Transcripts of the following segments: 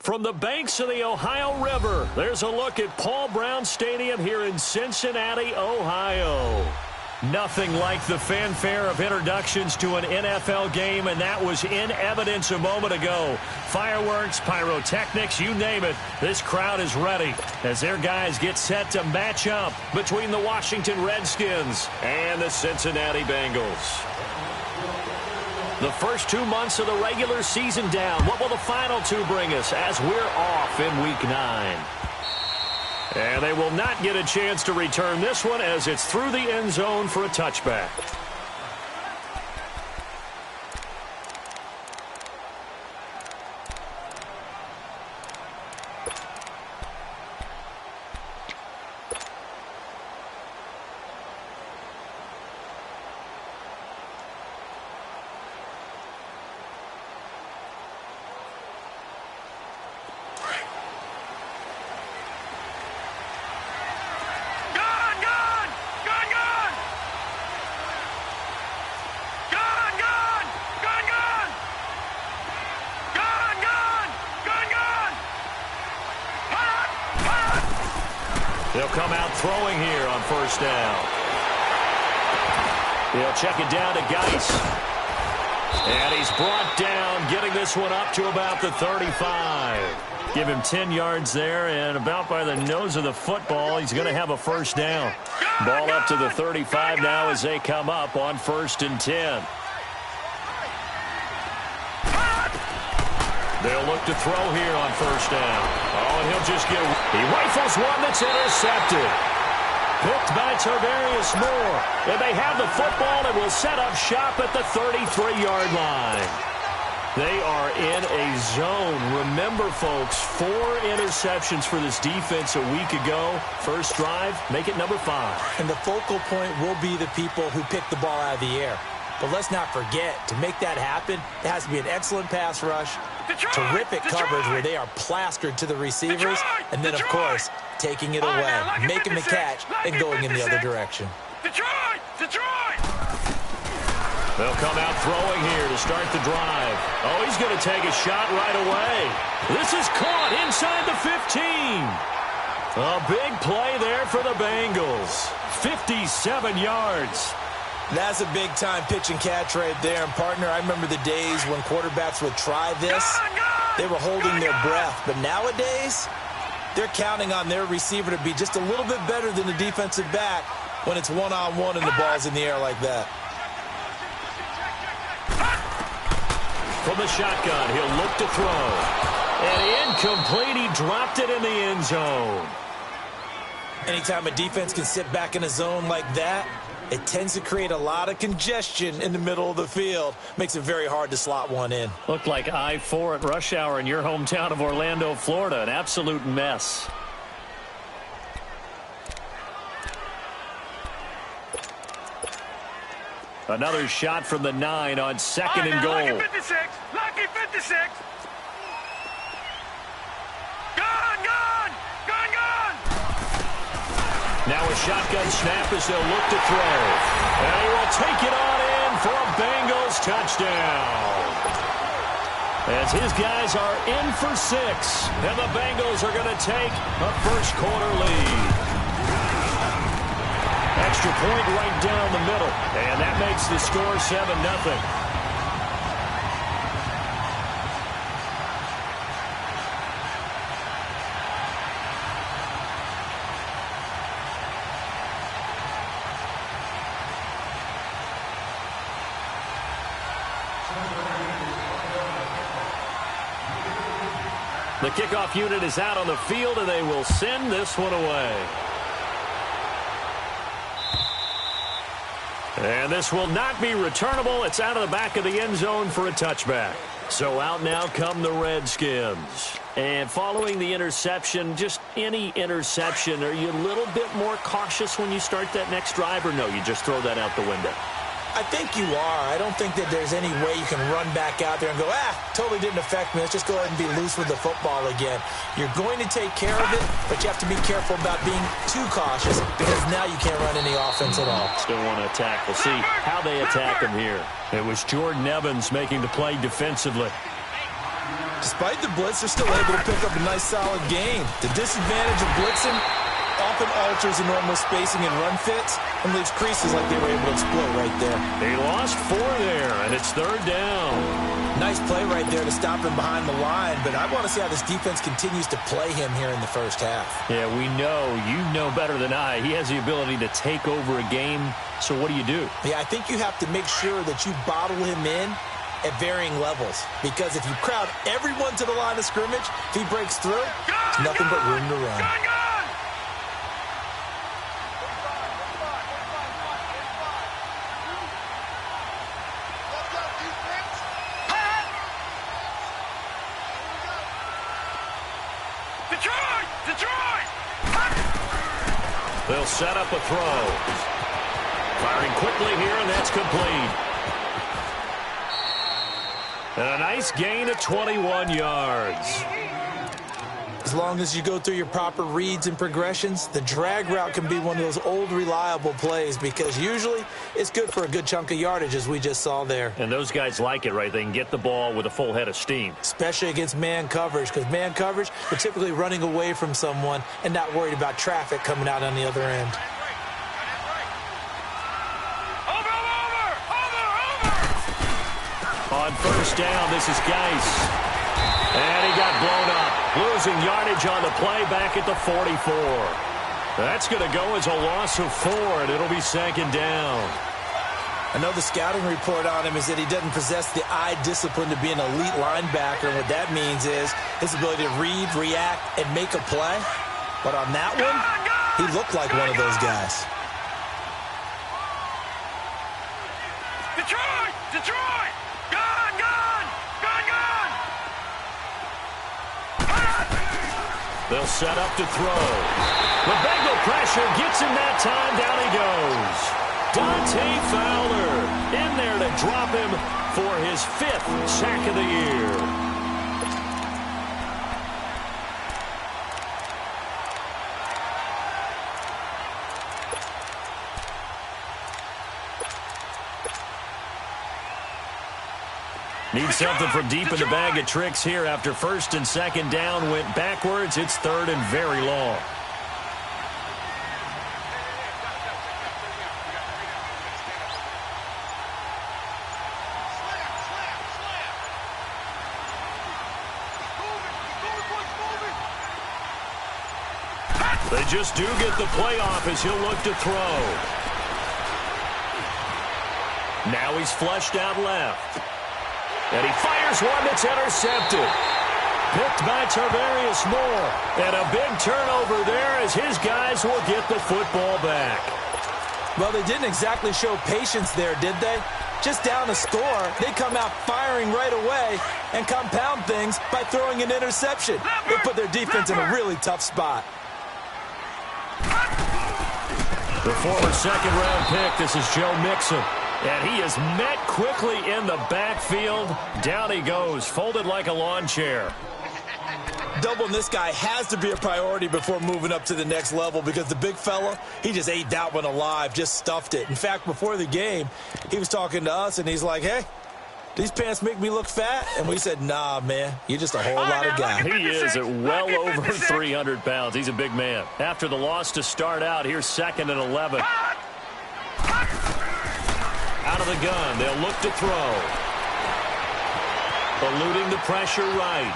From the banks of the Ohio River, there's a look at Paul Brown Stadium here in Cincinnati, Ohio. Nothing like the fanfare of introductions to an NFL game, and that was in evidence a moment ago. Fireworks, pyrotechnics, you name it. This crowd is ready as their guys get set to match up between the Washington Redskins and the Cincinnati Bengals. The first 2 months of the regular season down. What will the final two bring us as we're off in Week 9? And they will not get a chance to return this one as it's through the end zone for a touchback. They'll come out throwing here on first down. They'll check it down to Geis. And he's brought down, getting this one up to about the 35. Give him 10 yards there, and about by the nose of the football, he's going to have a first down. Ball up to the 35 now as they come up on 1st and 10. They'll look to throw here on first down. Oh, and he'll just get... He rifles one that's intercepted. Picked by Tarvarius Moore. And they have the football and will set up shop at the 33-yard line. They are in a zone. Remember, folks, 4 interceptions for this defense a week ago. First drive, make it number 5. And the focal point will be the people who pick the ball out of the air. But let's not forget, to make that happen, it has to be an excellent pass rush, terrific coverage where they are plastered to the receivers, and then, of course, taking it away, making the catch, and going in the other direction. They'll come out throwing here to start the drive. Oh, he's going to take a shot right away. This is caught inside the 15. A big play there for the Bengals. 57 yards. That's a big-time pitch and catch right there. And, partner, I remember the days when quarterbacks would try this. They were holding their breath. But nowadays, they're counting on their receiver to be just a little bit better than the defensive back when it's one-on-one and the ball's in the air like that. From the shotgun, he'll look to throw. And incomplete. He dropped it in the end zone. Anytime a defense can sit back in a zone like that, it tends to create a lot of congestion in the middle of the field. Makes it very hard to slot one in. Looked like I-4 at rush hour in your hometown of Orlando, Florida. An absolute mess. Another shot from the 9 on 2nd and goal. Lucky 56. Lucky 56. Now a shotgun snap as they'll look to throw. And he will take it on in for a Bengals touchdown. As his guys are in for 6. And the Bengals are going to take a first-quarter lead. Extra point right down the middle. And that makes the score 7-0. The kickoff unit is out on the field, and they will send this one away. And this will not be returnable. It's out of the back of the end zone for a touchback. So out now come the Redskins. And following the interception, just any interception, are you a little bit more cautious when you start that next drive, or no, you just throw that out the window? I think you are. I don't think that there's any way you can run back out there and go, totally didn't affect me. Let's just go ahead and be loose with the football again. You're going to take care of it, but you have to be careful about being too cautious because now you can't run any offense at all. Still want to attack. We'll see how they attack him here. It was Jordan Evans making the play defensively. Despite the blitz, they're still able to pick up a nice, solid gain. The disadvantage of blitzing often alters the normal spacing and run fits and leaves creases like they were able to exploit right there. They lost 4 there, and it's third down. Nice play right there to stop him behind the line, but I want to see how this defense continues to play him here in the first half. Yeah, we know. You know better than I. He has the ability to take over a game, so what do you do? Yeah, I think you have to make sure that you bottle him in at varying levels, because if you crowd everyone to the line of scrimmage, if he breaks through, there's nothing but room to run. They'll set up a throw. Firing quickly here, and that's complete. And a nice gain of 21 yards. As long as you go through your proper reads and progressions, the drag route can be one of those old reliable plays because usually it's good for a good chunk of yardage, as we just saw there. And those guys like it, right? They can get the ball with a full head of steam. Especially against man coverage, because man coverage, they're typically running away from someone and not worried about traffic coming out on the other end. On first down, this is Geis. And he got blown up, losing yardage on the play back at the 44. That's going to go as a loss of 4, and it'll be second down. I know the scouting report on him is that he doesn't possess the eye discipline to be an elite linebacker, and what that means is his ability to read, react, and make a play. But on that one, he looked like one of those guys. Detroit! Detroit! Gone! Gone! Gone! Gone! They'll set up to throw. The Bengal pressure gets him that time. Down he goes. Dante Fowler in there to drop him for his 5th sack of the year. Need something from deep in the bag of tricks here after first and second down went backwards. It's third and very long. They just do get the play off as he'll look to throw. Now he's flushed out left. And he fires one that's intercepted. Picked by Tarvarius Moore. And a big turnover there as his guys will get the football back. Well, they didn't exactly show patience there, did they? Just down a score, they come out firing right away and compound things by throwing an interception. They put their defense in a really tough spot. The former second-round pick, this is Joe Mixon. And he is met quickly in the backfield. Down he goes, folded like a lawn chair. Doubling this guy has to be a priority before moving up to the next level because the big fella, he just ate that one alive, just stuffed it. In fact, before the game, he was talking to us, and he's like, hey, these pants make me look fat? And we said, nah, man, you're just a whole lot of guy. He is at well over 300 pounds. He's a big man. After the loss to start out, here's 2nd and 11. Out of the gun, they'll look to throw. Eluding the pressure right.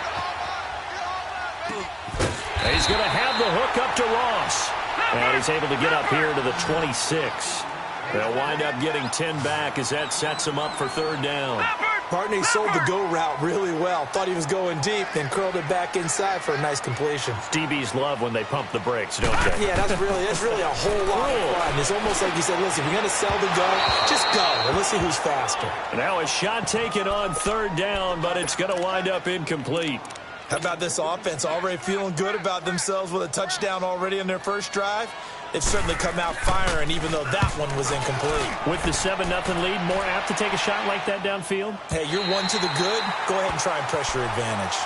And he's going to have the hook up to Ross. And he's able to get up here to the 26. They'll wind up getting 10 back as that sets him up for third down. Partner, he sold the go route really well. Thought he was going deep, then curled it back inside for a nice completion. DBs love when they pump the brakes, don't they? Yeah, that's really a whole lot of fun. It's almost like you said, listen, if you're going to sell the go, just go, and let's see who's faster. Now a shot taken on third down, but it's going to wind up incomplete. How about this offense already feeling good about themselves with a touchdown already in their first drive? They've certainly come out firing, even though that one was incomplete. With the 7-0 lead, more apt to take a shot like that downfield? Hey, you're one to the good. Go ahead and try and pressure advantage.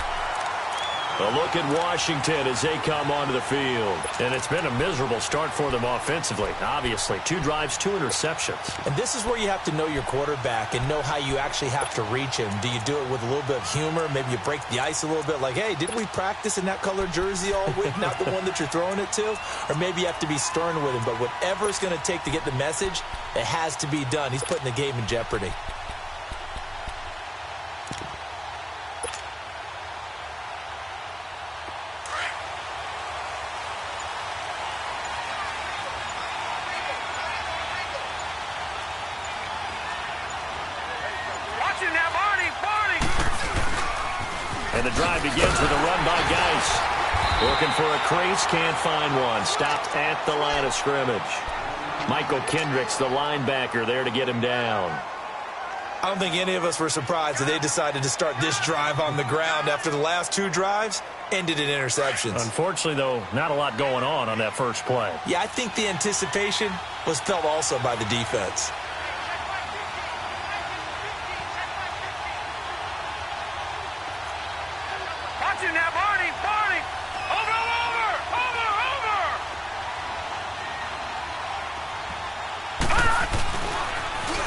A look at Washington as they come onto the field. And it's been a miserable start for them offensively. Obviously, 2 drives, 2 interceptions. And this is where you have to know your quarterback and know how you actually have to reach him. Do you do it with a little bit of humor? Maybe you break the ice a little bit like, hey, didn't we practice in that color jersey all week, not the one that you're throwing it to? Or maybe you have to be stern with him. But whatever it's going to take to get the message, it has to be done. He's putting the game in jeopardy. And the drive begins with a run by Geis. Looking for a crease, can't find one. Stopped at the line of scrimmage. Michael Kendricks, the linebacker, there to get him down. I don't think any of us were surprised that they decided to start this drive on the ground after the last 2 drives ended in interceptions. Unfortunately, though, not a lot going on that first play. Yeah, I think the anticipation was felt also by the defense.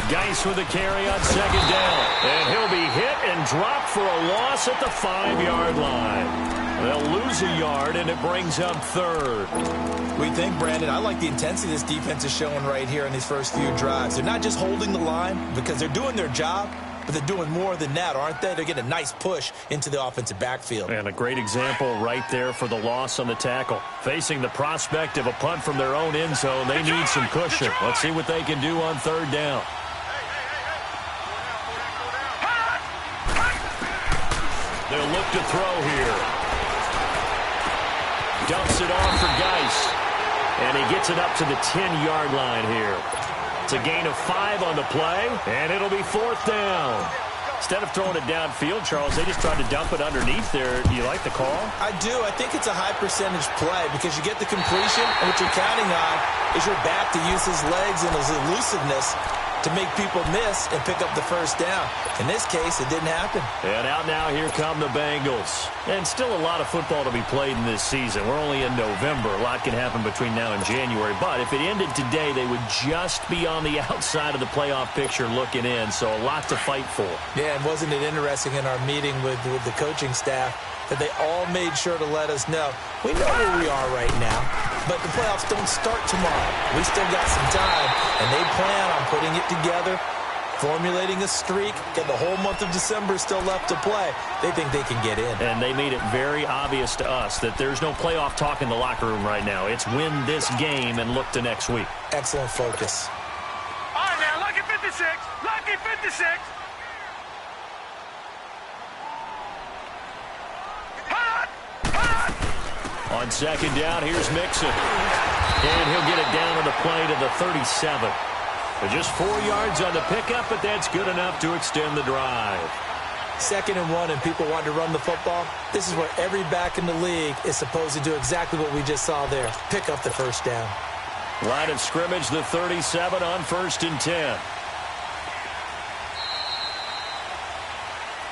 Geis with a carry on second down. And he'll be hit and dropped for a loss at the 5-yard line. They'll lose a yard, and it brings up 3rd. We think, Brandon, I like the intensity this defense is showing right here in these first few drives. They're not just holding the line because they're doing their job, but they're doing more than that, aren't they? They're getting a nice push into the offensive backfield. And a great example right there for the loss on the tackle. Facing the prospect of a punt from their own end zone, they need some cushion. Let's see what they can do on 3rd down. They'll look to throw here. Dumps it off for Geis. And he gets it up to the 10-yard line here. It's a gain of 5 on the play, and it'll be 4th down. Instead of throwing it downfield, Charles, they just tried to dump it underneath there. Do you like the call? I do. I think it's a high-percentage play because you get the completion, and what you're counting on is your back to use his legs and his elusiveness to make people miss and pick up the first down. In this case, it didn't happen. And out now, here come the Bengals. And still a lot of football to be played in this season. We're only in November. A lot can happen between now and January. But if it ended today, they would just be on the outside of the playoff picture looking in. So a lot to fight for. Yeah, and wasn't it interesting in our meeting with the coaching staff that they all made sure to let us know, we know where we are right now, but the playoffs don't start tomorrow. We still got some time, and they plan on putting it together, formulating a streak, and the whole month of December is still left to play. They think they can get in. And they made it very obvious to us that there's no playoff talk in the locker room right now. It's win this game and look to next week. Excellent focus. All right, now, lucky 56. Lucky 56. On second down, here's Mixon. And he'll get it down on the play to the 37. But just 4 yards on the pickup, but that's good enough to extend the drive. 2nd and 1, and people want to run the football. This is where every back in the league is supposed to do exactly what we just saw there. Pick up the first down. Line of scrimmage, the 37 on 1st and 10.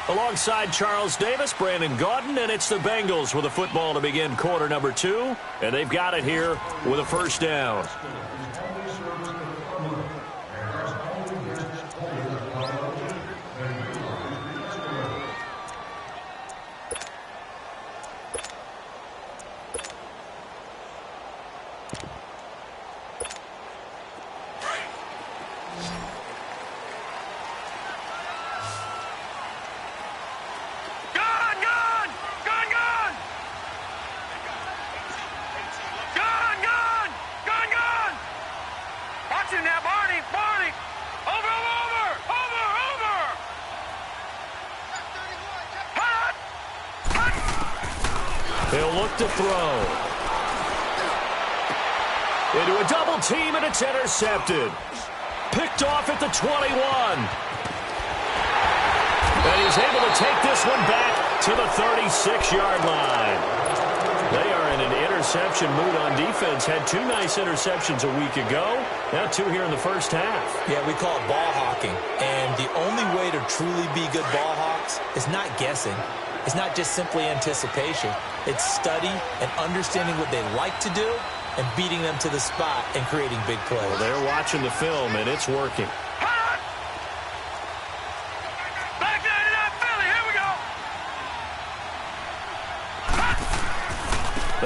Alongside Charles Davis, Brandon Gaudin, and it's the Bengals with a football to begin quarter number 2. And they've got it here with a first down. He'll look to throw. Into a double team, and it's intercepted. Picked off at the 21. And he's able to take this one back to the 36-yard line. They are in an interception mood on defense. Had 2 nice interceptions a week ago. Now 2 here in the first half. Yeah, we call it ball hawking. And the only way to truly be good ball hawks is not guessing. is not just simply anticipation. It's study and understanding what they like to do and beating them to the spot and creating big plays. Well, they're watching the film, and it's working. Back into that Philly. Here we go.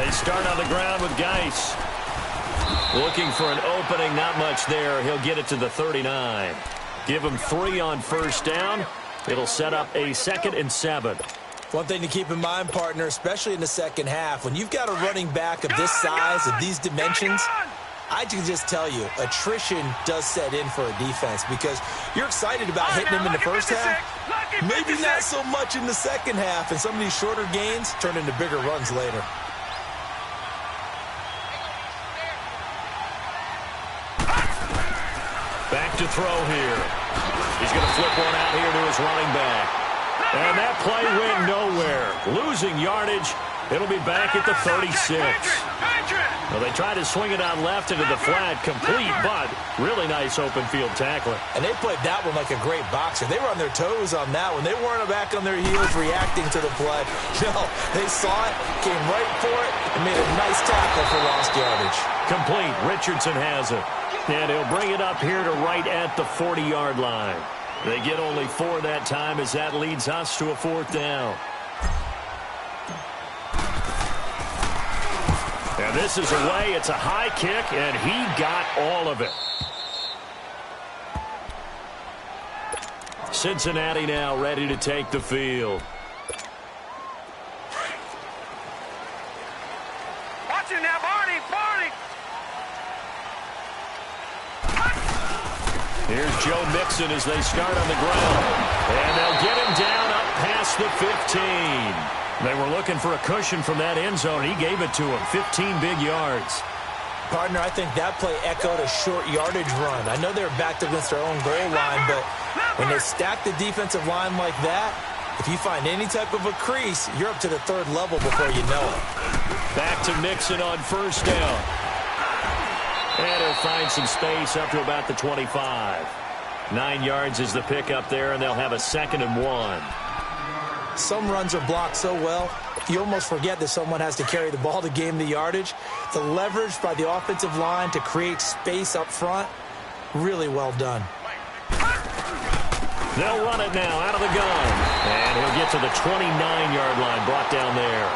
They start on the ground with Geis. Looking for an opening, not much there. He'll get it to the 39. Give him 3 on first down. It'll set up a 2nd and 7. One thing to keep in mind, partner, especially in the second half, when you've got a running back of this size, of these dimensions, I can just tell you, attrition does set in for a defense because you're excited about hitting him in the first half. Maybe not so much in the second half, and some of these shorter gains turn into bigger runs later. Back to throw here. He's going to flip one out here to his running back. And that play went nowhere. Losing yardage. It'll be back at the 36. Well, they tried to swing it out left into the flat, complete, but really nice open field tackling. And they played that one like a great boxer. They were on their toes on that one. They weren't back on their heels reacting to the play. No, they saw it, came right for it, and made a nice tackle for lost yardage. Complete. Richardson has it. And he'll bring it up here to right at the 40-yard line. They get only 4 that time as that leads us to a 4th down. And this is away. It's a high kick, and he got all of it. Cincinnati now ready to take the field. Watch him now, Barney. Here's Joe Mixon as they start on the ground. And they'll get him down up past the 15. They were looking for a cushion from that end zone. He gave it to him. 15 big yards. Partner, I think that play echoed a short yardage run. I know they were backed against their own goal line, but when they stack the defensive line like that, if you find any type of a crease, you're up to the 3rd level before you know it. Back to Mixon on first down. And he'll find some space up to about the 25. 9 yards is the pickup there, and they'll have a 2nd and 1. Some runs are blocked so well, you almost forget that someone has to carry the ball to gain the yardage. The leverage by the offensive line to create space up front, really well done. They'll run it now out of the gun. And he'll get to the 29-yard line, brought down there.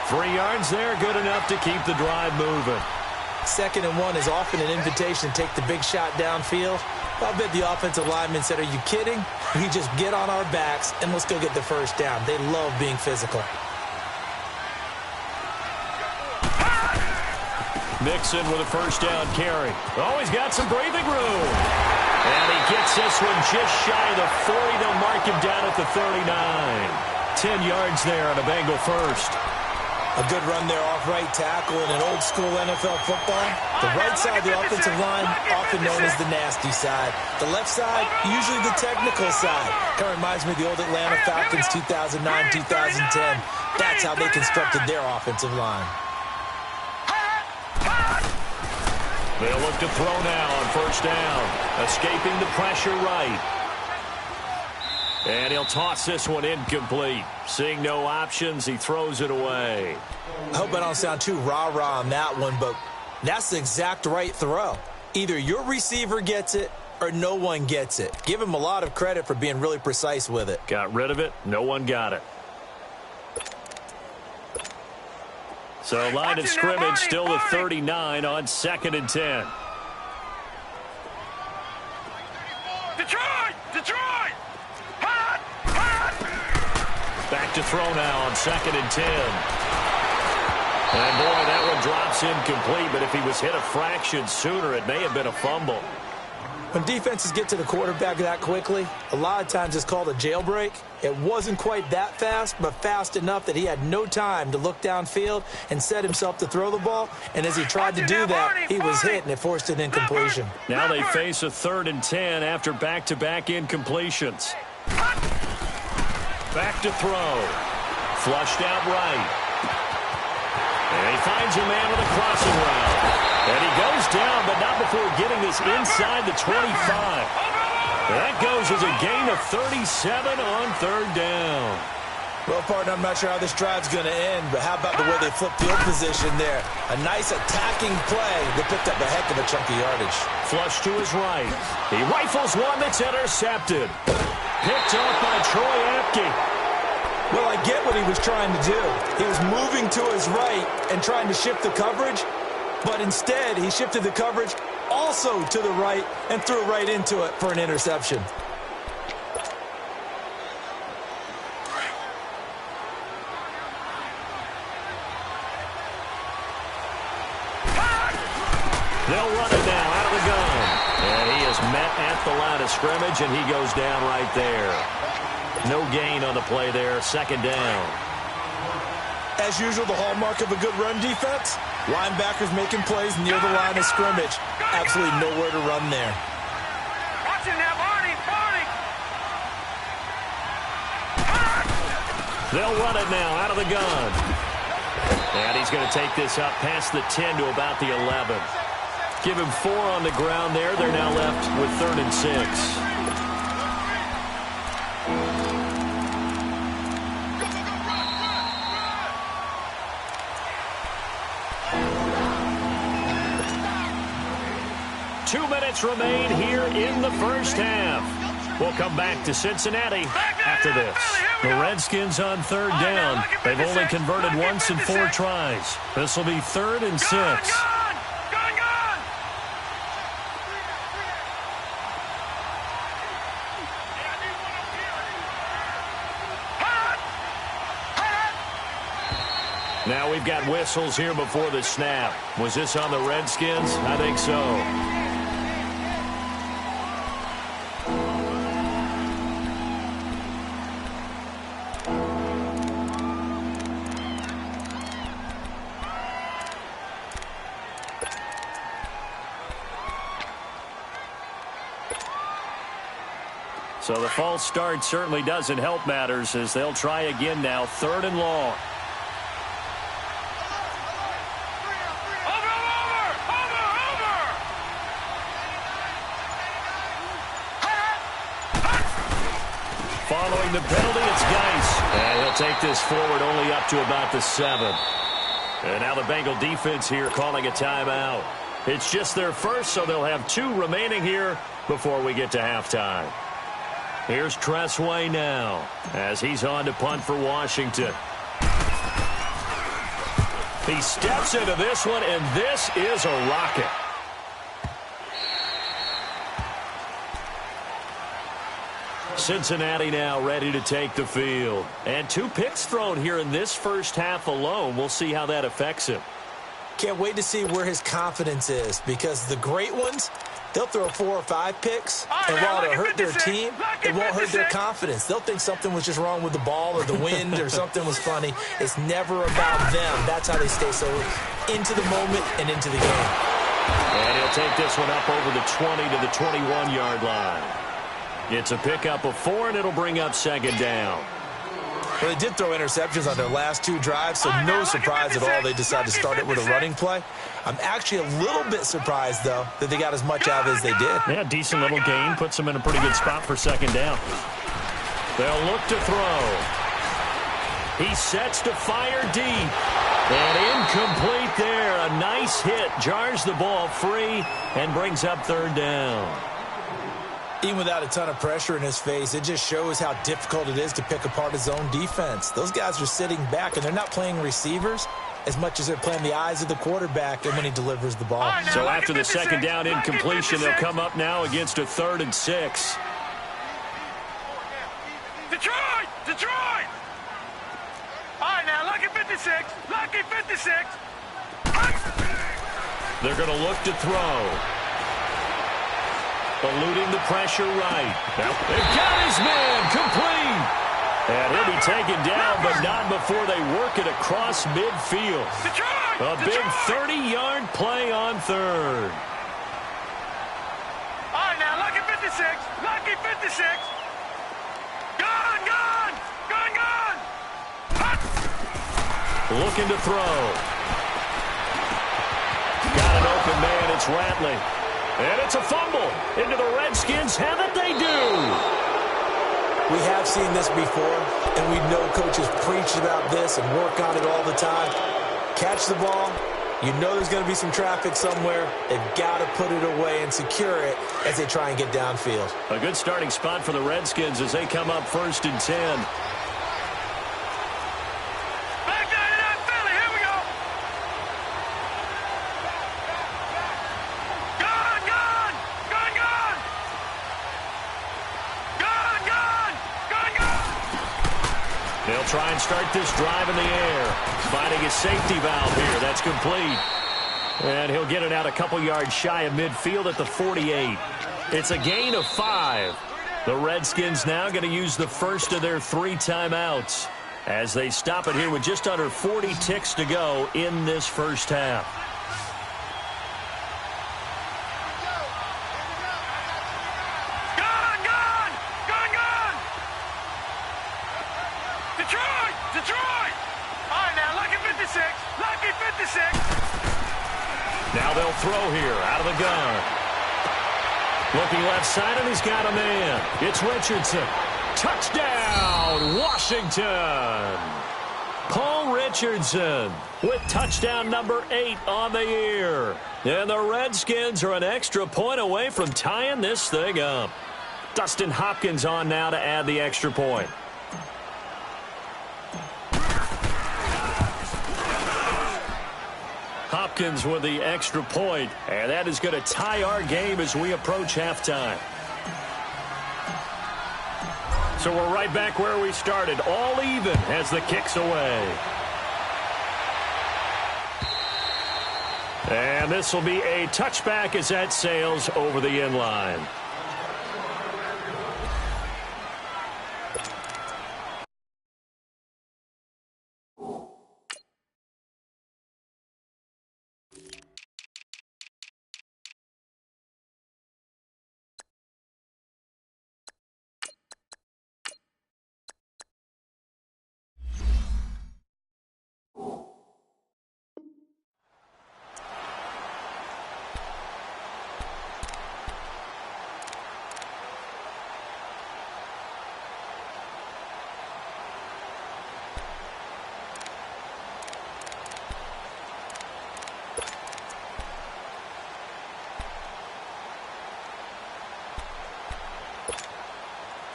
3 yards there, good enough to keep the drive moving. 2nd and 1 is often an invitation to take the big shot downfield. I bet the offensive lineman said, "Are you kidding? We just get on our backs and let's go get the first down." They love being physical. Mixon with a first down carry. Oh, he's got some breathing room. And he gets this one just shy of the 40. They'll mark him down at the 39. 10 yards there on a Bengal first. A good run there off right tackle in an old-school NFL football. The right side of the offensive line, often known as the nasty side. The left side, usually the technical side. Kind of reminds me of the old Atlanta Falcons 2009-2010. That's how they constructed their offensive line. They'll look to throw now on first down. Escaping the pressure right. And he'll toss this one incomplete. Seeing no options, he throws it away. I hope I don't sound too rah-rah on that one, but that's the exact right throw. Either your receiver gets it or no one gets it. Give him a lot of credit for being really precise with it. Got rid of it. No one got it. So line of scrimmage still the 39 on 2nd and 10. Detroit! Back to throw now on 2nd and 10. And boy, that one drops incomplete, but if he was hit a fraction sooner, it may have been a fumble. When defenses get to the quarterback that quickly, a lot of times it's called a jailbreak. It wasn't quite that fast, but fast enough that he had no time to look downfield and set himself to throw the ball. And as he tried to do that, he was hit, and it forced an incompletion. Now they face a 3rd and 10 after back-to-back incompletions. Back to throw. Flushed out right. And he finds a man with a crossing route. And he goes down, but not before getting this inside the 25. That goes as a gain of 37 on 3rd down. Well, partner, I'm not sure how this drive's going to end, but how about the way they flipped field position there? A nice attacking play. They picked up a heck of a chunk of yardage. Flush to his right. He rifles one that's intercepted. Picked up by Troy Apke. Well, I get what he was trying to do. He was moving to his right and trying to shift the coverage, but instead he shifted the coverage also to the right and threw right into it for an interception. They'll run it now out of the gun. And he is met at the line of scrimmage, and he goes down right there. No gain on the play there. Second down. As usual, the hallmark of a good run defense, linebackers making plays near the line of scrimmage. Absolutely nowhere to run there. Watch it now, Barney, Barney. They'll run it now out of the gun. And he's going to take this up past the 10 to about the 11. Give him 4 on the ground there. They're now left with 3rd and 6. Two minutes remain here in the first half. We'll come back to Cincinnati after this. The Redskins on 3rd down. They've only converted once in 4 tries. This will be 3rd and 6. Now we've got whistles here before the snap. Was this on the Redskins? I think so. So the false start certainly doesn't help matters as they'll try again now. 3rd and long. Following the penalty, it's Geis. And he'll take this forward only up to about the 7. And now the Bengal defense here calling a timeout. It's just their first, so they'll have 2 remaining here before we get to halftime. Here's Tressway now as he's on to punt for Washington. He steps into this one, and this is a rocket. Cincinnati now ready to take the field. And 2 picks thrown here in this first half alone. We'll see how that affects him. Can't wait to see where his confidence is, because the great ones, they'll throw 4 or 5 picks, and while it'll hurt their team, it won't hurt their confidence. They'll think something was just wrong with the ball or the wind or something was funny. It's never about them. That's how they stay so into the moment and into the game. And he'll take this one up over the 20 to the 21-yard line. It's a pickup of 4, and it'll bring up 2nd down. Well, they did throw interceptions on their last 2 drives, so no surprise at all they decided to start it with a running play. I'm actually a little bit surprised, though, that they got as much out of it as they did. Yeah, decent little gain. Puts them in a pretty good spot for 2nd down. They'll look to throw. He sets to fire deep. And incomplete there. A nice hit. Jars the ball free and brings up 3rd down. Even without a ton of pressure in his face, it just shows how difficult it is to pick apart his own defense. Those guys are sitting back, and they're not playing receivers as much as they're playing the eyes of the quarterback and when he delivers the ball. So after the 2nd down incompletion, they'll come up now against a 3rd and 6. Detroit! Detroit! All right, now, lucky 56. Lucky 56. They're going to look to throw. Eluding the pressure right. They've got his man complete. And he'll be taken down, but not before they work it across midfield. A big 30-yard play on 3rd. All right, now, lucky 56. Lucky 56. Gone, gone. Gone, gone. Looking to throw. Got an open man. It's Ratley. And it's a fumble. Into the Redskins have it, they do. We have seen this before, and we know coaches preach about this and work on it all the time. Catch the ball. You know there's going to be some traffic somewhere. They've got to put it away and secure it as they try and get downfield. A good starting spot for the Redskins as they come up 1st and 10. Back down to that Philly. Here we go. Gone, gone. Gone, gone. Gone, gone. Gone, gone. They'll try and start this drive in the air. Finding his safety valve here. That's complete. And he'll get it out a couple yards shy of midfield at the 48. It's a gain of 5. The Redskins now going to use the first of their 3 timeouts as they stop it here with just under 40 ticks to go in this first half. Gone, gone. Gone, gone. Detroit, Detroit. All right, now, lucky 56. Lucky 56. Now they'll throw here out of the gun. Looking left side, and he's got a man. It's Richardson. Touchdown, Washington. Paul Richardson with touchdown number 8 on the year. And the Redskins are an extra point away from tying this thing up. Dustin Hopkins on now to add the extra point. Hopkins with the extra point, and that is going to tie our game as we approach halftime. So we're right back where we started, all even as the kick's away. And this will be a touchback as that sails over the end line.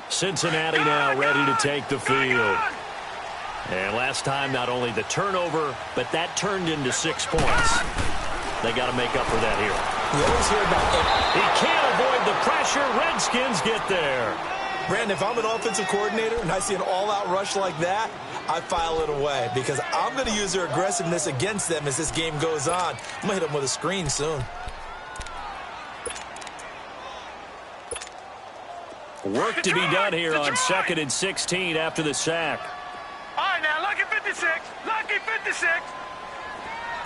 Cincinnati now ready to take the field. And last time, not only the turnover, but that turned into 6 points. They got to make up for that here. You always hear about it. He can't avoid the pressure. Redskins get there. Brandon, if I'm an offensive coordinator and I see an all-out rush like that, I file it away because I'm going to use their aggressiveness against them as this game goes on. I'm going to hit them with a screen soon. Work to be done here on 2nd and 16 after the sack. All right, now, lucky 56. Lucky 56.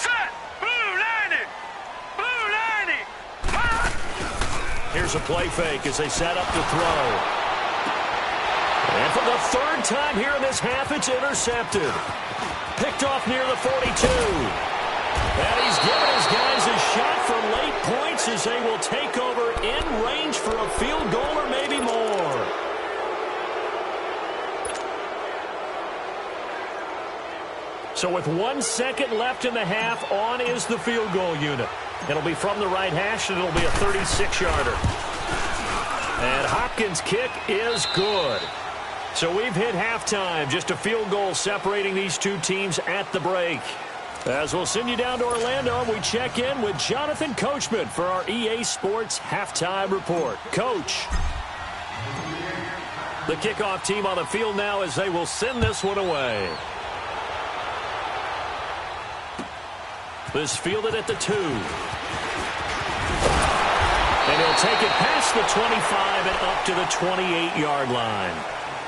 Set. Blue 90. Blue 90. Here's a play fake as they set up to throw. And for the 3rd time here in this half, it's intercepted. Picked off near the 42. And he's given his guys a shot for late points as they will take over in range for a field goal or maybe more. So with 1 second left in the half, on is the field goal unit. It'll be from the right hash, and it'll be a 36-yarder. And Hopkins' kick is good. So we've hit halftime, just a field goal separating these two teams at the break. As we'll send you down to Orlando, we check in with Jonathan Coachman for our EA Sports Halftime Report. Coach. The kickoff team on the field now as they will send this one away. This fielded at the 2. And he'll take it past the 25 and up to the 28-yard line.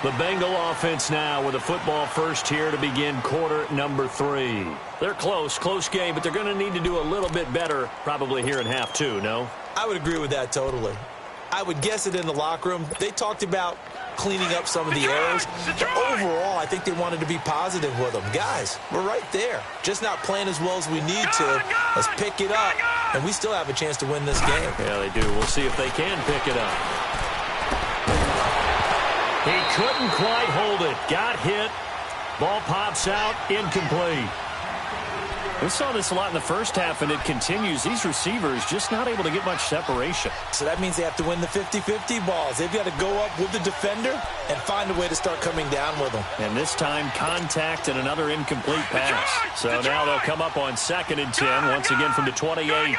The Bengal offense now with a football first here to begin quarter number 3. They're close game, but they're going to need to do a little bit better probably here in half 2, no? I would agree with that totally. I would guess it in the locker room. They talked about cleaning up some of the errors. But overall, I think they wanted to be positive with them. Guys, we're right there. Just not playing as well as we need to. Let's pick it up, and we still have a chance to win this game. Yeah, they do. We'll see if they can pick it up. He couldn't quite hold it. Got hit. Ball pops out. Incomplete. We saw this a lot in the first half, and it continues. These receivers just not able to get much separation. So that means they have to win the 50-50 balls. They've got to go up with the defender and find a way to start coming down with them. And this time, contact and another incomplete pass. So now they'll come up on 2nd and 10, once again from the 28.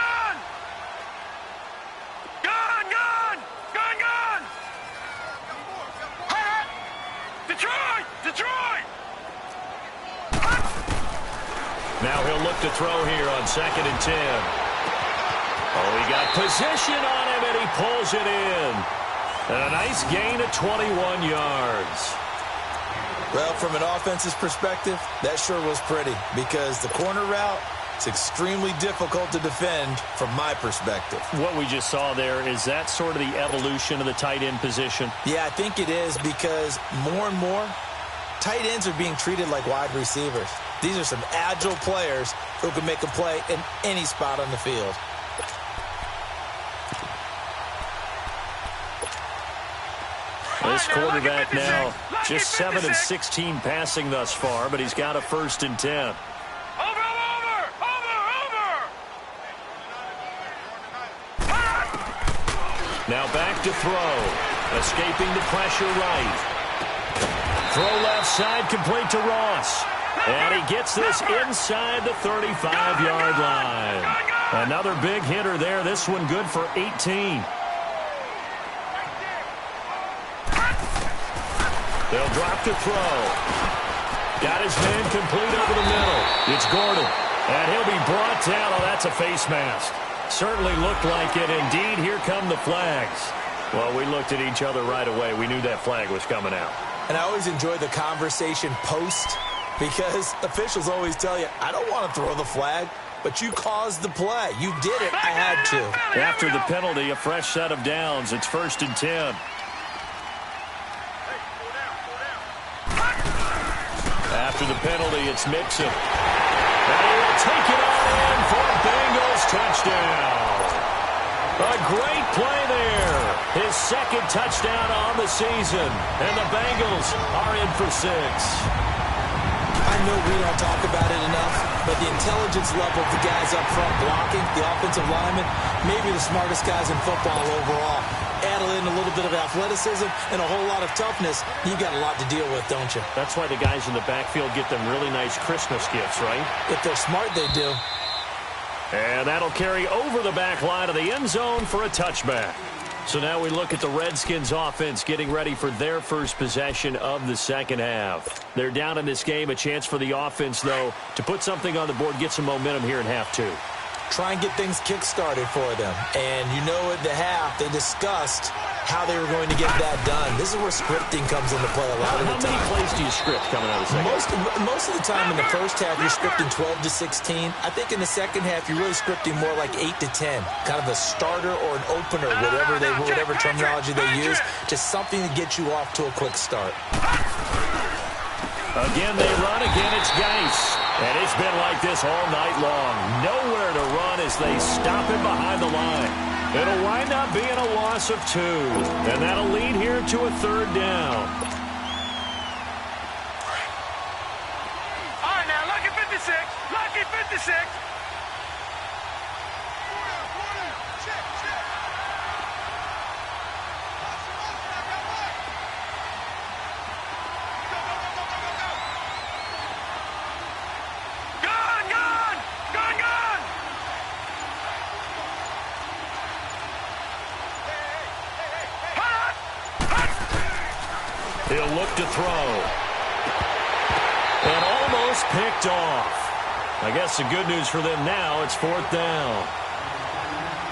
Now he'll look to throw here on 2nd and 10. Oh, he got position on him, and he pulls it in. And a nice gain of 21 yards. Well, from an offense's perspective, that sure was pretty because the corner route is extremely difficult to defend from my perspective. What we just saw there, is that sort of the evolution of the tight end position? Yeah, I think it is because more and more, tight ends are being treated like wide receivers. These are some agile players who can make a play in any spot on the field. This quarterback now just 7 of 16 passing thus far, but he's got a 1st and 10. Over! Now back to throw. Escaping the pressure right. Throw left side, complete to Ross. And he gets this inside the 35-yard line. Another big hitter there. This one good for 18. They'll drop to throw. Got his man complete over the middle. It's Gordon. And he'll be brought down. Oh, that's a face mask. Certainly looked like it. Indeed, here come the flags. Well, we looked at each other right away. We knew that flag was coming out. And I always enjoy the conversation post because officials always tell you, I don't want to throw the flag, but you caused the play. You did it. I had to. After the penalty, a fresh set of downs. It's 1st and 10. After the penalty, it's Mixon. And he will take it on in for a Bengals touchdown. A great play there. His 2nd touchdown on the season. And the Bengals are in for 6. I know we don't talk about it enough, but the intelligence level of the guys up front blocking, the offensive linemen, maybe the smartest guys in football overall. Add in a little bit of athleticism and a whole lot of toughness, you got a lot to deal with, don't you? That's why the guys in the backfield get them really nice Christmas gifts, right? If they're smart, they do. And that'll carry over the back line of the end zone for a touchback. So now we look at the Redskins offense getting ready for their first possession of the second half. They're down in this game. A chance for the offense, though, to put something on the board, get some momentum here in half 2. Try and get things kick-started for them. And you know at the half, they discussed how they were going to get that done. This is where scripting comes into play a lot of the time. How many plays do you script coming out of the second half? Most of the time in the first half, you're scripting 12 to 16. I think in the second half, you're really scripting more like 8 to 10. Kind of a starter or an opener, whatever terminology they use, just something to get you off to a quick start. Again, they run. Again, it's Geis. And it's been like this all night long. Nowhere to run as they stop him behind the line. It'll wind up being a loss of 2. And that'll lead here to a 3rd down. All right, now, lucky 56. Lucky 56. He'll look to throw. And almost picked off. I guess the good news for them now, it's 4th down.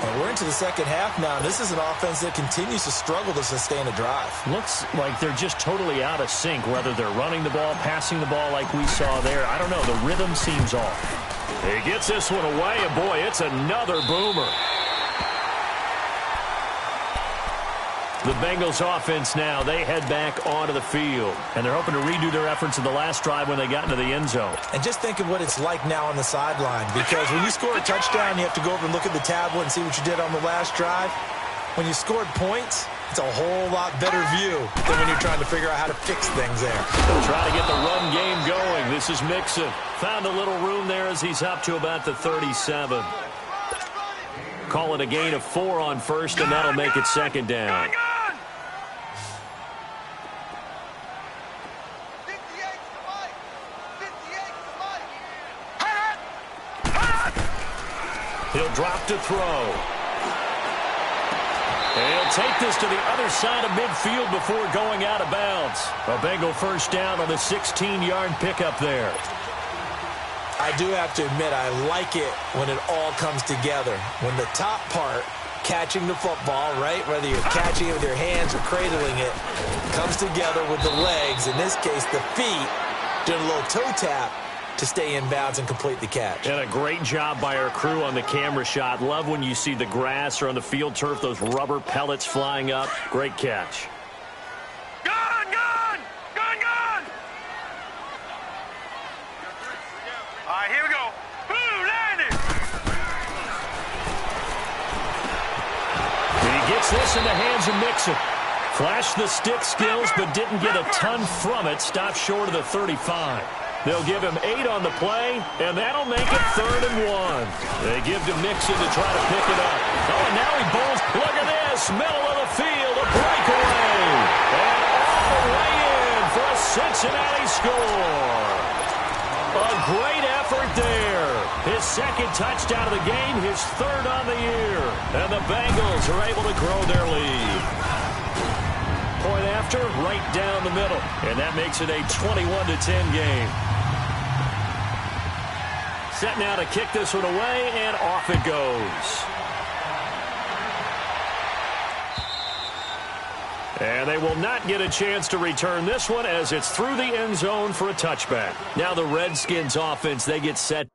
And we're into the second half now. This is an offense that continues to struggle to sustain a drive. Looks like they're just totally out of sync, whether they're running the ball, passing the ball like we saw there. I don't know. The rhythm seems off. He gets this one away, and boy, it's another boomer. The Bengals offense now, they head back onto the field. And they're hoping to redo their efforts in the last drive when they got into the end zone. And just think of what it's like now on the sideline. Because when you score a touchdown, you have to go over and look at the tablet and see what you did on the last drive. When you scored points, It's a whole lot better view than when you're trying to figure out how to fix things there. They'll try to get the run game going. This is Mixon. Found a little room there as he's up to about the 37. Call it a gain of 4 on first, and that'll make it second down. He'll drop to throw. And he'll take this to the other side of midfield before going out of bounds. A Bengal first down on the 16-yard pickup there. I do have to admit, I like it when it all comes together. When the top part, catching the football, right, whether you're catching it with your hands or cradling it, comes together with the legs, in this case the feet, doing a little toe tap to stay in bounds and complete the catch. And a great job by our crew on the camera shot. Love when you see the grass or on the field turf, those rubber pellets flying up. Great catch. Gone, gone! Gone, gone! All right, here we go. Blue, landing! And he gets this in the hands of Mixon. Flashed the stick skills, but didn't get a ton from it. Stopped short of the 35. They'll give him 8 on the play, and that'll make it 3rd and 1. They give to Mixon to try to pick it up. Oh, and now he bowls. Look at this. Middle of the field, a breakaway. And all the way in for a Cincinnati score. A great effort there. His second touchdown of the game, his 3rd on the year. And the Bengals are able to grow their lead. Point after, right down the middle. And that makes it a 21-10 game. Set now to kick this one away, and off it goes. And they will not get a chance to return this one as it's through the end zone for a touchback. Now the Redskins offense, they get set.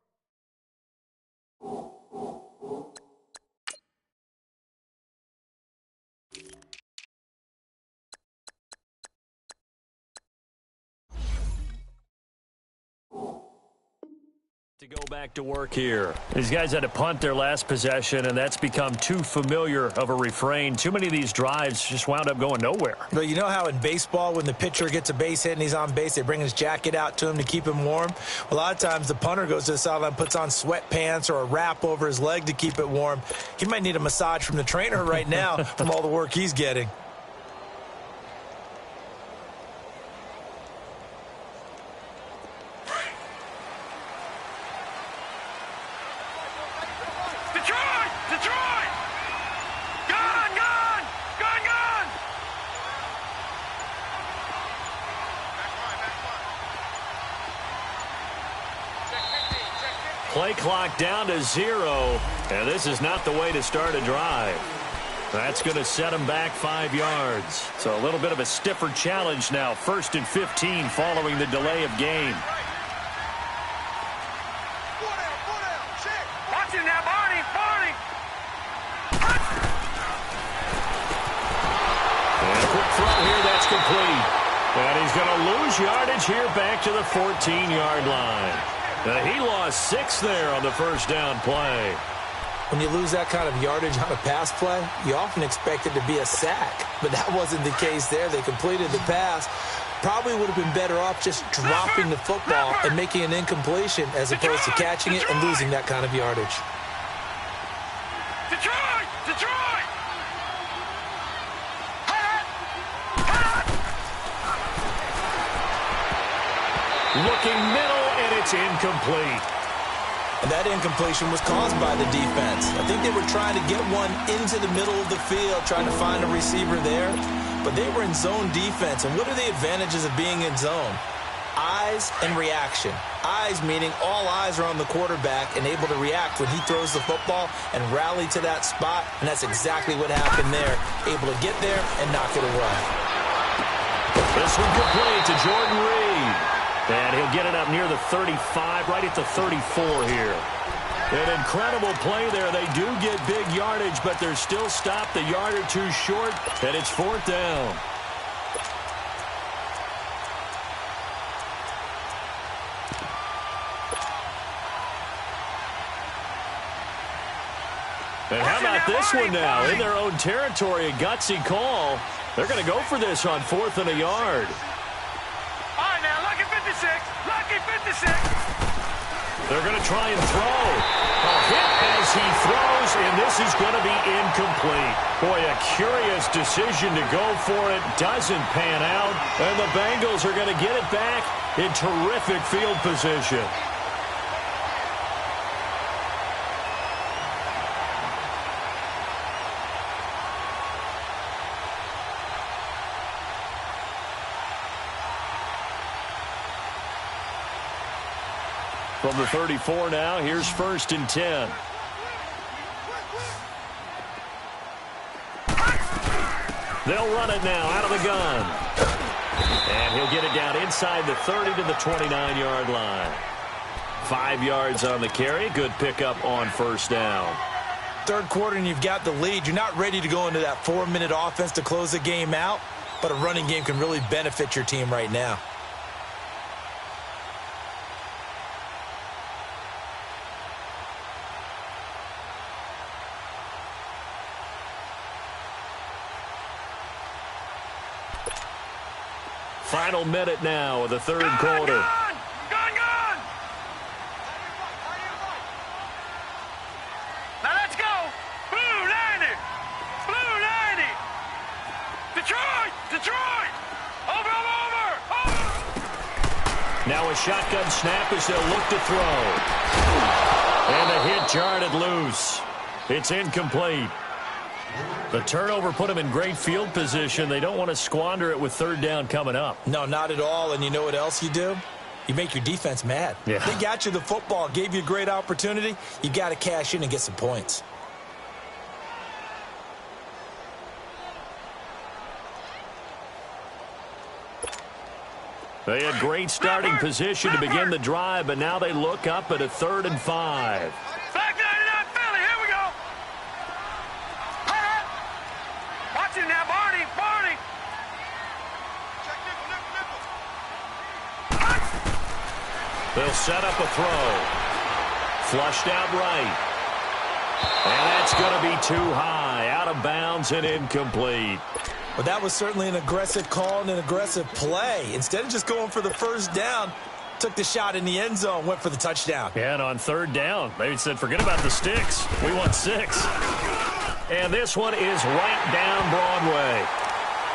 To go back to work here. These guys had to punt their last possession, and that's become too familiar of a refrain. Too many of these drives just wound up going nowhere. Well, you know how in baseball when the pitcher gets a base hit and he's on base, they bring his jacket out to him to keep him warm? A lot of times the punter goes to the sideline, puts on sweatpants or a wrap over his leg to keep it warm. He might need a massage from the trainer right now from all the work he's getting. Play clock down to 0, and this is not the way to start a drive. That's going to set them back 5 yards. So a little bit of a stiffer challenge now. 1st and 15 following the delay of game. Watch it now, Barney, Barney! And a quick throw here, that's complete. And he's going to lose yardage here back to the 14-yard line. He lost 6 there on the first down play. When you lose that kind of yardage on a pass play, you often expect it to be a sack. But that wasn't the case there. They completed the pass. Probably would have been better off just dropping the football and making an incompletion as opposed to catching it and losing that kind of yardage. Detroit! Detroit! Looking middle, and it's incomplete. And that incompletion was caused by the defense. I think they were trying to get one into the middle of the field, trying to find a receiver there. But they were in zone defense. And what are the advantages of being in zone? Eyes and reaction. Eyes meaning all eyes are on the quarterback and able to react when he throws the football and rally to that spot. And that's exactly what happened there. Able to get there and knock it away. This one complete to Jordan Reed. And he'll get it up near the 35, right at the 34 here. An incredible play there. They do get big yardage, but they're still stopped a yard or two short, and it's 4th down. And how about this one now? In their own territory, a gutsy call. They're going to go for this on 4th and a yard. All right, now, lucky 56. Lucky 56. They're going to try and throw. A hit as he throws, and this is going to be incomplete. Boy, a curious decision to go for it. Doesn't pan out, and the Bengals are going to get it back in terrific field position. From the 34 now, here's 1st and 10. They'll run it now out of the gun. And he'll get it down inside the 30 to the 29-yard line. 5 yards on the carry. Good pickup on 1st down. Third quarter and you've got the lead. You're not ready to go into that 4-minute offense to close the game out, but a running game can really benefit your team right now. Final minute now of the third quarter. Gone! Now let's go! Blue 90! Blue 90! Detroit! Over! Now a shotgun snap as they'll look to throw. And the hit jarred loose. It's incomplete. The turnover put them in great field position. They don't want to squander it with 3rd down coming up. No, not at all. And you know what else you do? You make your defense mad. Yeah. They got you the football, gave you a great opportunity. You got to cash in and get some points. They had great starting position to begin the drive, but now they look up at a 3rd and 5. Back 99 Philly, here we go! Watch it now, Barney! They'll set up a throw. Flushed out right. And that's going to be too high. Out of bounds and incomplete. But that was certainly an aggressive call and an aggressive play. Instead of just going for the 1st down, took the shot in the end zone, went for the touchdown. Yeah, and on 3rd down, they said, forget about the sticks. We want 6. And this one is right down Broadway.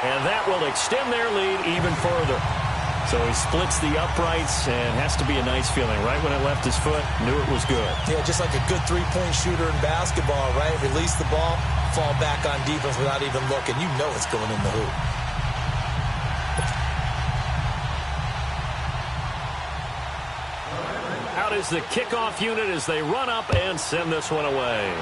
And that will extend their lead even further. So he splits the uprights, and has to be a nice feeling. Right when it left his foot, knew it was good. Yeah, just like a good 3-point shooter in basketball, right? Release the ball, fall back on defense without even looking. You know it's going in the hoop. Out is the kickoff unit as they run up and send this one away.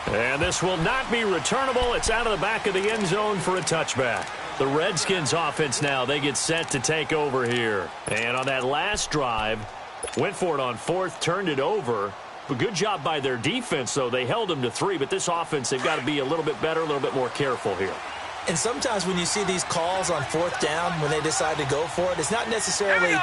And this will not be returnable. It's out of the back of the end zone for a touchback. The Redskins offense now, they get set to take over here. And on that last drive, went for it on 4th, turned it over. But good job by their defense, though. They held them to 3, but this offense, they've got to be a little bit better, a little bit more careful here. And sometimes when you see these calls on 4th down, when they decide to go for it, it's not necessarily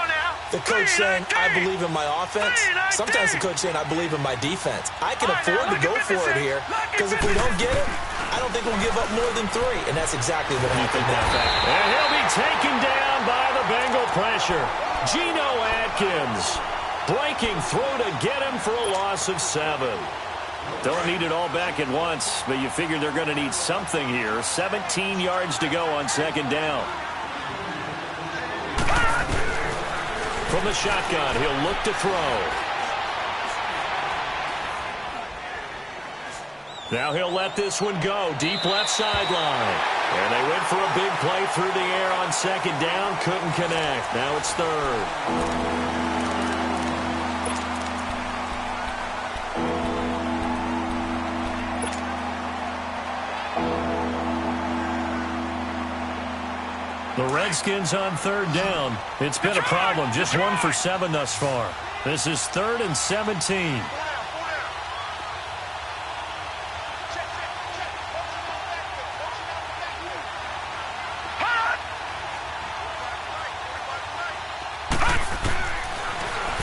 the coach saying, I believe in my offense. Sometimes the coach saying, I believe in my defense. I can afford to go for it here, because if we don't get it, I don't think we'll give up more than 3. And that's exactly what happened now. And he'll be taken down by the Bengal pressure. Geno Atkins breaking through to get him for a loss of 7. Don't need it all back at once, but you figure they're going to need something here. 17 yards to go on 2nd down. From the shotgun, he'll look to throw. Now he'll let this one go. Deep left sideline. And they went for a big play through the air on 2nd down. Couldn't connect. Now it's 3rd. The Redskins on 3rd down. It's been a problem. Just 1 for 7 thus far. This is 3rd and 17.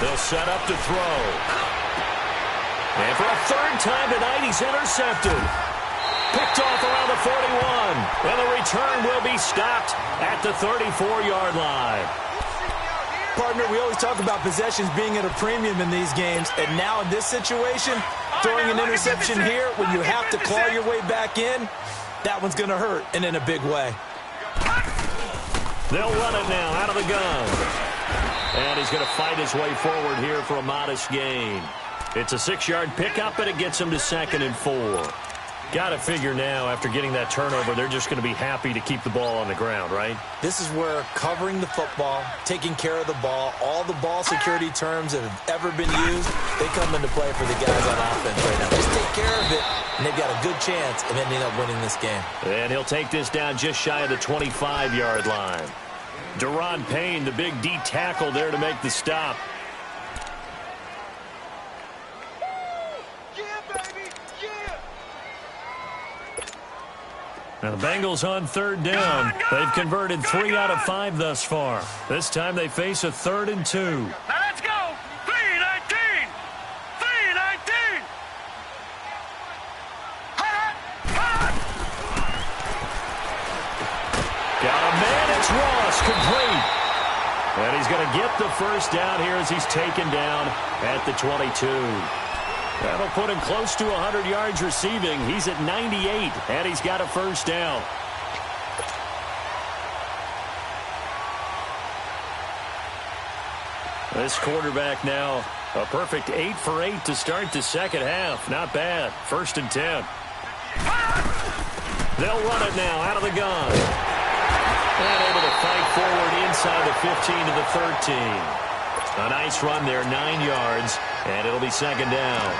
They'll set up to throw. And for a third time tonight, he's intercepted. Picked off around the 41. And the return will be stopped at the 34-yard line. Partner, we always talk about possessions being at a premium in these games. And now in this situation, throwing an interception here when you have to claw your way back in, that one's going to hurt, and in a big way. They'll run it now out of the gun. And he's going to fight his way forward here for a modest gain. It's a 6-yard pickup, and it gets him to 2nd and 4. Got to figure now, after getting that turnover, they're just going to be happy to keep the ball on the ground, right? This is where covering the football, taking care of the ball, all the ball security terms that have ever been used, they come into play for the guys on offense right now. Just take care of it, and they've got a good chance of ending up winning this game. And he'll take this down just shy of the 25-yard line. Deron Payne, the big D tackle there to make the stop. Now the Bengals on 3rd down. They've converted 3 out of 5 thus far. This time they face a 3rd and 2. Now let's go. 3-19. 3-19. Got a man, it's Ross, complete. And he's going to get the first down here as he's taken down at the 22. That'll put him close to 100 yards receiving. He's at 98, and he's got a first down. This quarterback now, a perfect 8 for 8 to start the second half. Not bad. 1st and 10. They'll run it now out of the gun. And able to fight forward inside the 15 to the 13. A nice run there, 9 yards, and it'll be 2nd down.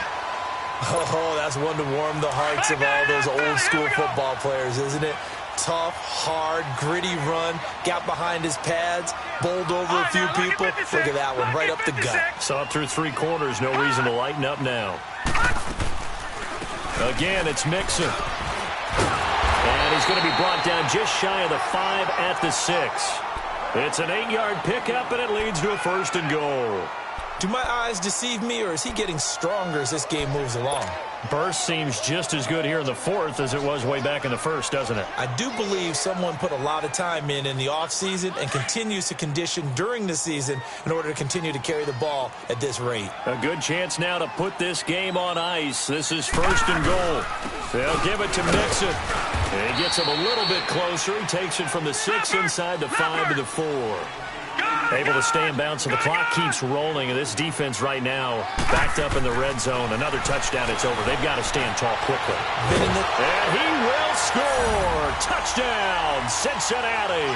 Oh, that's one to warm the hearts of all those old-school football players, isn't it? Tough, hard, gritty run, got behind his pads, bowled over a few people. Look at that one, right up the gut. Saw it through 3 quarters, no reason to lighten up now. Again, it's Mixon. And he's going to be brought down just shy of the 5 at the 6. It's an 8-yard pickup, and it leads to a 1st and goal. Do my eyes deceive me, or is he getting stronger as this game moves along? Burst seems just as good here in the 4th as it was way back in the 1st, doesn't it? I do believe someone put a lot of time in the offseason and continues to condition during the season in order to continue to carry the ball at this rate. A good chance now to put this game on ice. This is 1st and goal. They'll give it to Mixon. And he gets him a little bit closer. He takes it from the 6 inside the 5 to the 4. Able to stay in bounds, so the clock keeps rolling. And this defense right now backed up in the red zone. Another touchdown, it's over. They've got to stand tall quickly. And he will score. Touchdown, Cincinnati.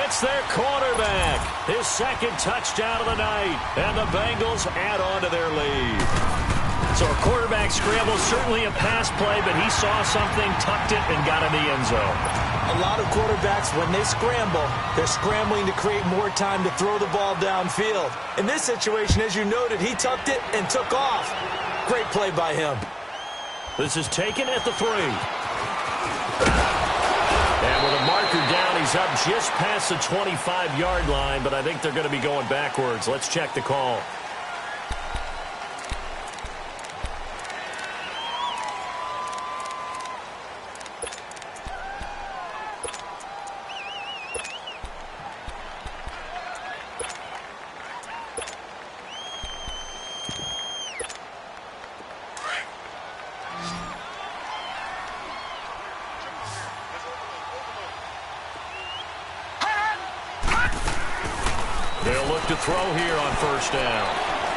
It's their quarterback. His 2nd touchdown of the night. And the Bengals add on to their lead. So a quarterback scramble, certainly a pass play, but he saw something, tucked it, and got in the end zone. A lot of quarterbacks, when they scramble, they're scrambling to create more time to throw the ball downfield. In this situation, as you noted, he tucked it and took off. Great play by him. This is taken at the 3. And with a marker down, he's up just past the 25-yard line, but I think they're going to be going backwards. Let's check the call. They'll look to throw here on 1st down.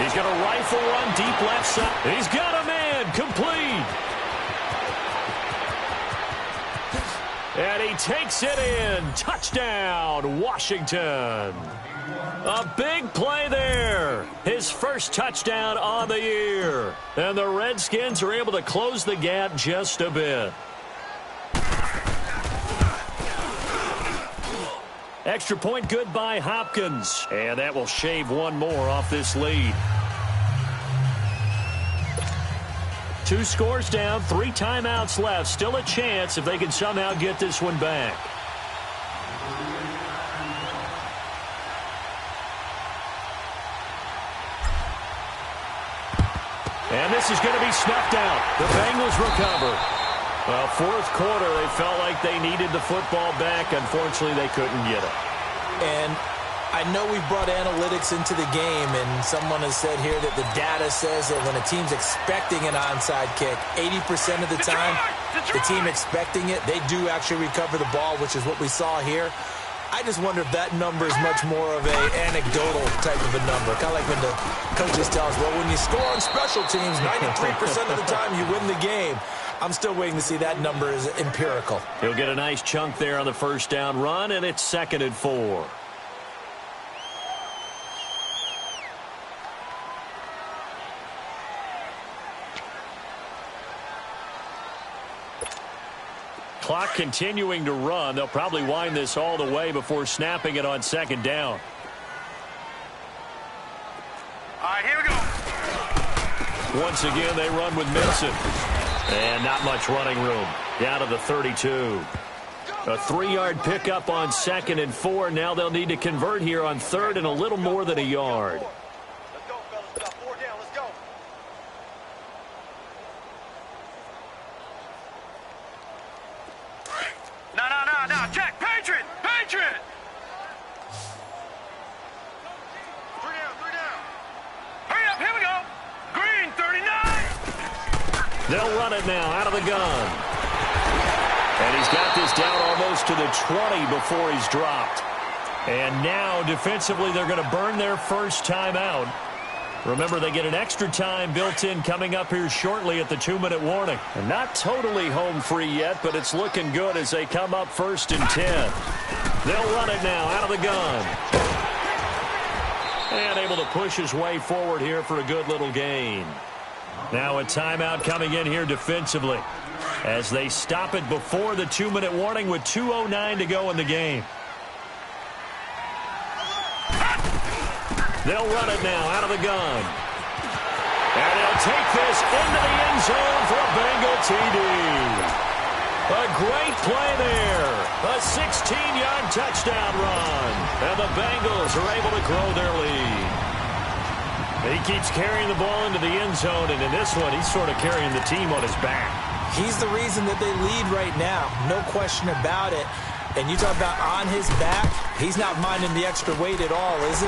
He's got a rifle run deep left side. He's got a man complete. And he takes it in. Touchdown, Washington. A big play there. His first touchdown on the year. And the Redskins are able to close the gap just a bit. Extra point good by Hopkins. And that will shave one more off this lead. 2 scores down, 3 timeouts left. Still a chance if they can somehow get this one back. And this is going to be snuffed out. The Bengals recover. Well, fourth quarter, they felt like they needed the football back. Unfortunately, they couldn't get it. And I know we brought analytics into the game, and someone has said here that the data says that when a team's expecting an onside kick, 80% of the time, the team expecting it, they do actually recover the ball, which is what we saw here. I just wonder if that number is much more of an anecdotal type of a number. Kind of like when the coaches tell us, well, when you score on special teams, 93% of the time you win the game. I'm still waiting to see that number is empirical. He'll get a nice chunk there on the first down run, and it's 2nd and 4. Clock continuing to run. They'll probably wind this all the way before snapping it on 2nd down. All right, here we go. Once again, they run with Mixon. And not much running room. Down to the 32. A 3-yard pickup on 2nd and 4. Now they'll need to convert here on 3rd and a little more than a yard. Let's go, fellas. We got 4 down. Let's go. No. Check. Patriot. 3 down. Hurry up. Here we go. Green, 39. They'll run it now out of the gun. And he's got this down almost to the 20 before he's dropped. And now, defensively, they're going to burn their first time out. Remember, they get an extra time built in coming up here shortly at the 2-minute warning. And not totally home free yet, but it's looking good as they come up 1st and 10. They'll run it now out of the gun. And able to push his way forward here for a good little gain. Now a timeout coming in here defensively as they stop it before the 2-minute warning with 2:09 to go in the game. They'll run it now out of the gun. And they'll take this into the end zone for a Bengal TD. A great play there. A 16-yard touchdown run. And the Bengals are able to grow their lead. He keeps carrying the ball into the end zone, and in this one, he's sort of carrying the team on his back. He's the reason that they lead right now. No question about it. And you talk about on his back, he's not minding the extra weight at all, is he?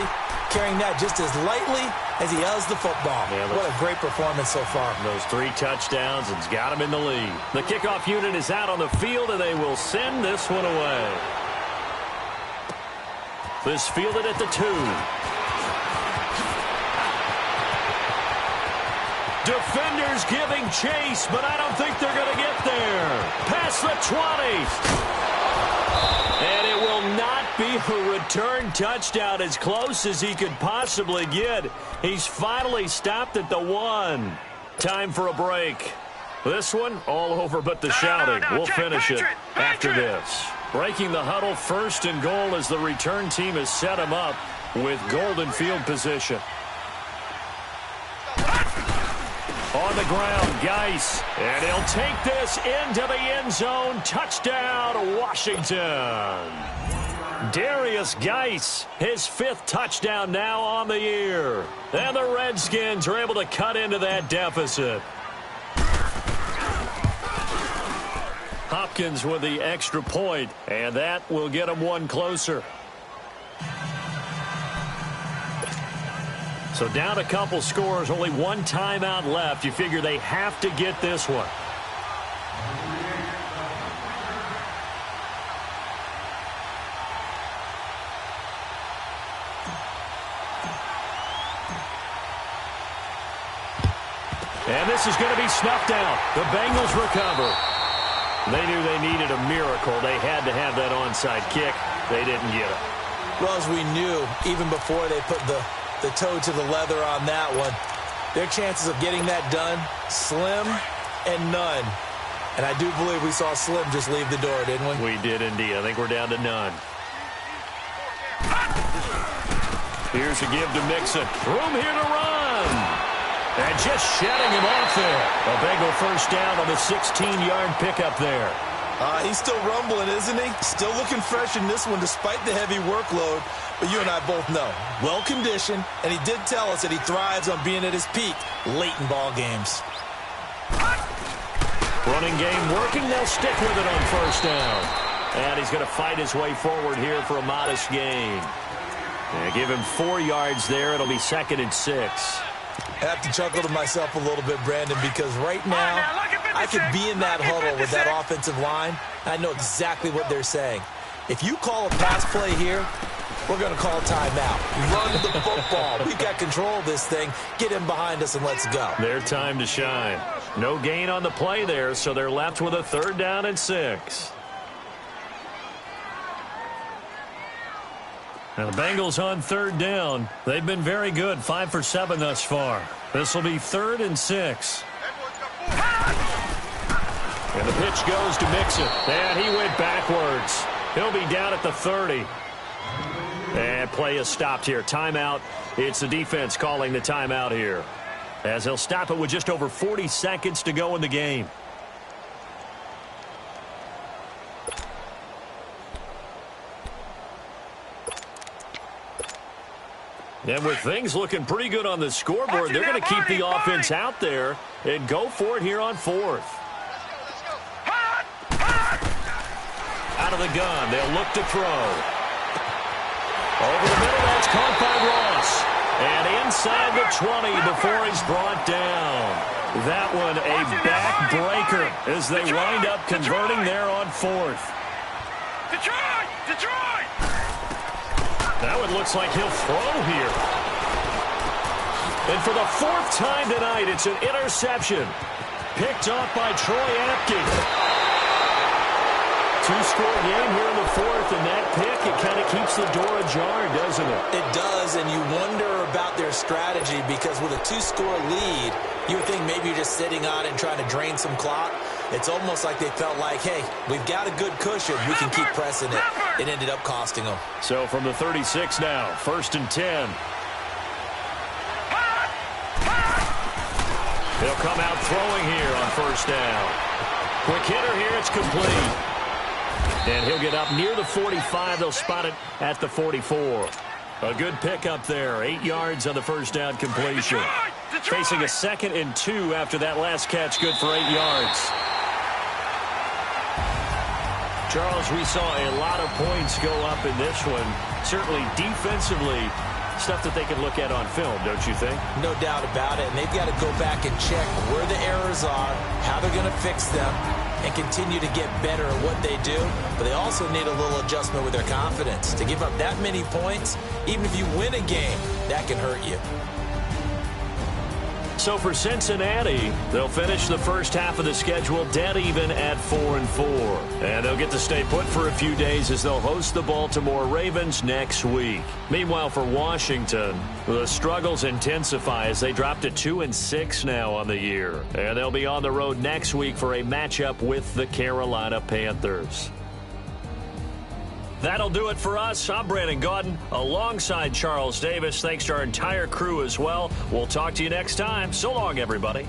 Carrying that just as lightly as he does the football. Yeah, what a great performance so far. Those 3 touchdowns and's got him in the lead. The kickoff unit is out on the field, and they will send this one away. This fielded at the 2. Defenders giving chase, but I don't think they're going to get there. Past the 20. And it will not be a return touchdown, as close as he could possibly get. He's finally stopped at the 1. Time for a break. This one, all over but the shouting. We'll finish it after this. Breaking the huddle, 1st and goal as the return team has set him up with golden field position. On the ground, Geis. And he'll take this into the end zone. Touchdown, Washington. Darius Geis, his 5th touchdown now on the year. And the Redskins are able to cut into that deficit. Hopkins with the extra point, and that will get them 1 closer. So down a couple scores, only 1 timeout left. You figure they have to get this one. And this is going to be snuffed out. The Bengals recover. They knew they needed a miracle. They had to have that onside kick. They didn't get it. Well, as we knew, even before they put the toe to the leather on that one, their chances of getting that done, slim and none. And I do believe we saw Slim just leave the door, didn't we? We did indeed. I think we're down to none. Here's a give to Mixon. Room here to run. And just shedding him off there. A Bengal first down on the 16-yard pickup there. He's still rumbling, isn't he? Still looking fresh in this one despite the heavy workload. But you and I both know, well-conditioned, and he did tell us that he thrives on being at his peak late in ball games. Running game working. They'll stick with it on first down. And he's going to fight his way forward here for a modest gain. Yeah, give him 4 yards there. It'll be 2nd and 6. I have to chuckle to myself a little bit, Brandon, because right now I could be in that huddle with that offensive line. I know exactly what they're saying. If you call a pass play here, we're going to call timeout. Run the football. We've got control of this thing. Get him behind us and let's go. Their time to shine. No gain on the play there, so they're left with a 3rd down and 6. Now the Bengals on 3rd down. They've been very good, 5 for 7 thus far. This will be 3rd and 6. And the pitch goes to Mixon. And he went backwards. He'll be down at the 30. And play is stopped here. Timeout. It's the defense calling the timeout here, as he'll stop it with just over 40 seconds to go in the game. And with things looking pretty good on the scoreboard, they're going to keep the offense out there and go for it here on 4th. Out of the gun, they'll look to throw. Over the middle, that's caught by Ross. And inside the 20 before he's brought down. That one a backbreaker as they wind up converting there on 4th. Detroit! Detroit! That one looks like he'll throw here. And for the 4th time tonight, it's an interception. Picked off by Troy Apke. 2-score game here in the 4th, and that pick, it kind of keeps the door ajar, doesn't it? It does, and you wonder about their strategy, because with a 2-score lead, you would think maybe you're just sitting on it and trying to drain some clock. It's almost like they felt like, hey, we've got a good cushion. We can keep pressing it. It ended up costing them. So from the 36 now, 1st and 10. They'll come out throwing here on 1st down. Quick hitter here, it's complete. And he'll get up near the 45. They'll spot it at the 44. A good pickup there. 8 yards on the 1st down completion. Facing a 2nd and 2 after that last catch. Good for 8 yards. Charles, we saw a lot of points go up in this one. Certainly defensively, stuff that they can look at on film, don't you think? No doubt about it. And they've got to go back and check where the errors are, how they're going to fix them, and continue to get better at what they do. But they also need a little adjustment with their confidence. To give up that many points, even if you win a game, that can hurt you. So for Cincinnati, they'll finish the first half of the schedule dead even at 4-4. And they'll get to stay put for a few days as they'll host the Baltimore Ravens next week. Meanwhile, for Washington, the struggles intensify as they drop to 2-6 now on the year. And they'll be on the road next week for a matchup with the Carolina Panthers. That'll do it for us. I'm Brandon Gaudin alongside Charles Davis. Thanks to our entire crew as well. We'll talk to you next time. So long, everybody.